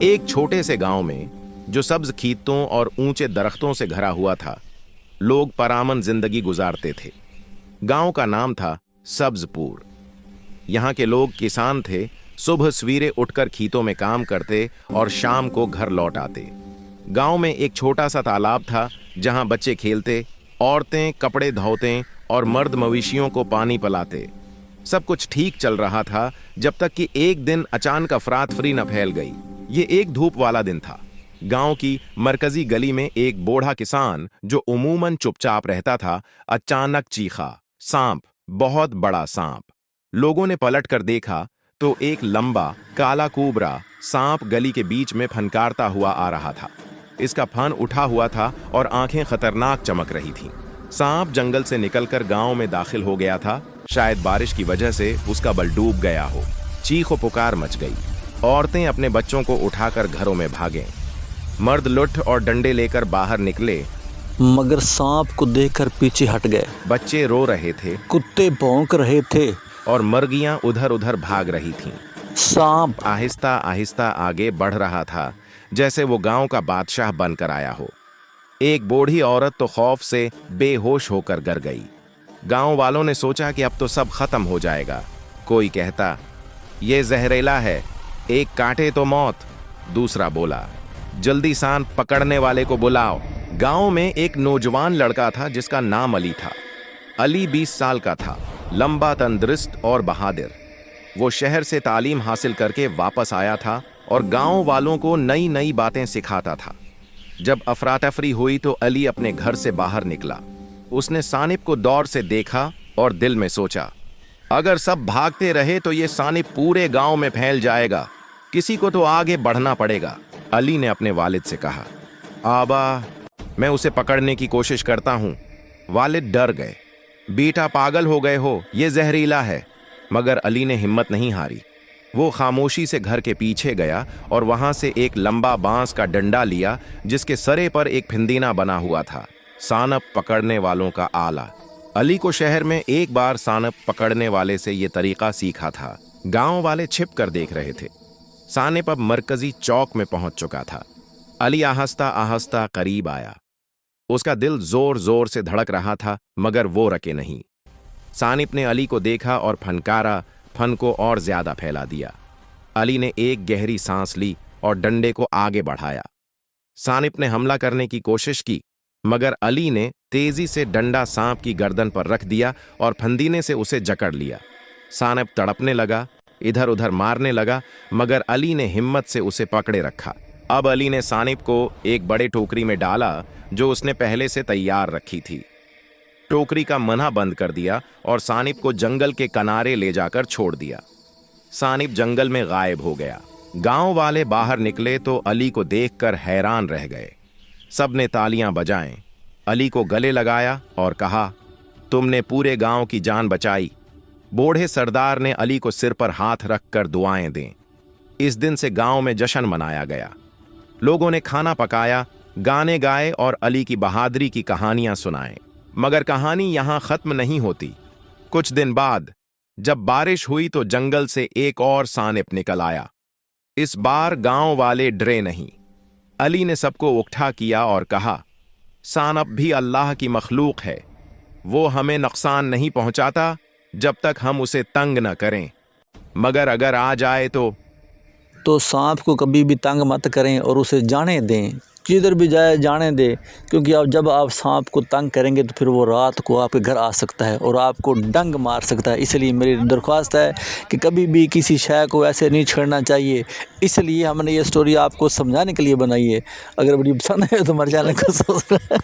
एक छोटे से गांव में जो सब्ज खीतों और ऊंचे दरख्तों से घरा हुआ था, लोग परामन जिंदगी गुजारते थे। गांव का नाम था सब्जपुर। यहाँ के लोग किसान थे, सुबह सवेरे उठकर खीतों में काम करते और शाम को घर लौट आते। गांव में एक छोटा सा तालाब था जहां बच्चे खेलते, औरतें कपड़े धोते और मर्द मवेशियों को पानी पिलाते। सब कुछ ठीक चल रहा था जब तक कि एक दिन अचानक अफरातफरी न फैल गई। ये एक धूप वाला दिन था। गांव की मरकजी गली में एक बूढ़ा किसान जो उमूमन चुपचाप रहता था, अचानक चीखा, सांप, बहुत बड़ा सांप। लोगों ने पलटकर देखा तो एक लंबा काला कोबरा सांप गली के बीच में फनकारता हुआ आ रहा था। इसका फन उठा हुआ था और आंखें खतरनाक चमक रही थीं। सांप जंगल से निकलकर गांव में दाखिल हो गया था। शायद बारिश की वजह से उसका बल डूब गया हो। चीखो पुकार मच गई। औरतें अपने बच्चों को उठाकर घरों में भागें। मर्द लुठ और डंडे लेकर बाहर निकले, मगर सांप को देखकर पीछे हट गए। बच्चे रो रहे थे, कुत्ते भौंक रहे थे और मुर्गियां उधर उधर भाग रही थीं। सांप आहिस्ता आहिस्ता आगे बढ़ रहा था, जैसे वो गांव का बादशाह बनकर आया हो। एक बूढ़ी औरत तो खौफ से बेहोश होकर गिर गई। गांव वालों ने सोचा कि अब तो सब खत्म हो जाएगा। कोई कहता, ये जहरीला है, एक काटे तो मौत। दूसरा बोला, जल्दी सांप पकड़ने वाले को बुलाओ। गांव में एक नौजवान लड़का था जिसका नाम अली था। अली 20 साल का था, लंबा, तंदुरुस्त और बहादुर। वो शहर से तालीम हासिल करके वापस आया था और गांव वालों को नई नई बातें सिखाता था। जब अफरातफरी हुई तो अली अपने घर से बाहर निकला। उसने सानिप को दौर से देखा और दिल में सोचा, अगर सब भागते रहे तो ये सानिप पूरे गांव में फैल जाएगा। किसी को तो आगे बढ़ना पड़ेगा। अली ने अपने वालिद से कहा, आबा, मैं उसे पकड़ने की कोशिश करता हूँ। वालिद डर गए। बेटा, पागल हो गए हो, ये जहरीला है। मगर अली ने हिम्मत नहीं हारी। वो खामोशी से घर के पीछे गया और वहां से एक लंबा बांस का डंडा लिया जिसके सरे पर एक फिंदीना बना हुआ था, सांप पकड़ने वालों का आला। अली को शहर में एक बार सांप पकड़ने वाले से ये तरीका सीखा था। गांव वाले छिप कर देख रहे थे। सांप अब मरकजी चौक में पहुंच चुका था। अली आहिस्ता आहिस्ता करीब आया। उसका दिल जोर जोर से धड़क रहा था, मगर वो रके नहीं। सांप ने अली को देखा और फनकारा, फन को और ज्यादा फैला दिया। अली ने एक गहरी सांस ली और डंडे को आगे बढ़ाया। सांप ने हमला करने की कोशिश की, मगर अली ने तेजी से डंडा सांप की गर्दन पर रख दिया और फंदीने से उसे जकड़ लिया। सांप तड़पने लगा, इधर उधर मारने लगा, मगर अली ने हिम्मत से उसे पकड़े रखा। अब अली ने सांप को एक बड़े टोकरी में डाला जो उसने पहले से तैयार रखी थी। टोकरी का मन्हा बंद कर दिया और सांप को जंगल के किनारे ले जाकर छोड़ दिया। सांप जंगल में गायब हो गया। गांव वाले बाहर निकले तो अली को देखकर हैरान रह गए। सबने तालियां बजाएं, अली को गले लगाया और कहा, तुमने पूरे गांव की जान बचाई। बूढ़े सरदार ने अली को सिर पर हाथ रखकर दुआएं दें। इस दिन से गांव में जश्न मनाया गया। लोगों ने खाना पकाया, गाने गाए और अली की बहादुरी की कहानियां सुनाएं। मगर कहानी यहां खत्म नहीं होती। कुछ दिन बाद जब बारिश हुई तो जंगल से एक और सांप निकल आया। इस बार गांव वाले डरे नहीं। अली ने सबको इकट्ठा किया और कहा, सांप भी अल्लाह की मखलूक है। वो हमें नुकसान नहीं पहुंचाता जब तक हम उसे तंग न करें, मगर अगर आ जाए तो सांप को कभी भी तंग मत करें और उसे जाने दें। जिधर भी जाए जाने दें, क्योंकि जब आप सांप को तंग करेंगे तो फिर वो रात को आपके घर आ सकता है और आपको डंग मार सकता है। इसलिए मेरी दरख्वास्त है कि कभी भी किसी शय को ऐसे नहीं छेड़ना चाहिए। इसलिए हमने ये स्टोरी आपको समझाने के लिए बनाई है। अगर बड़ी पसंद है तो हमारे चैनल को सब्सक्राइब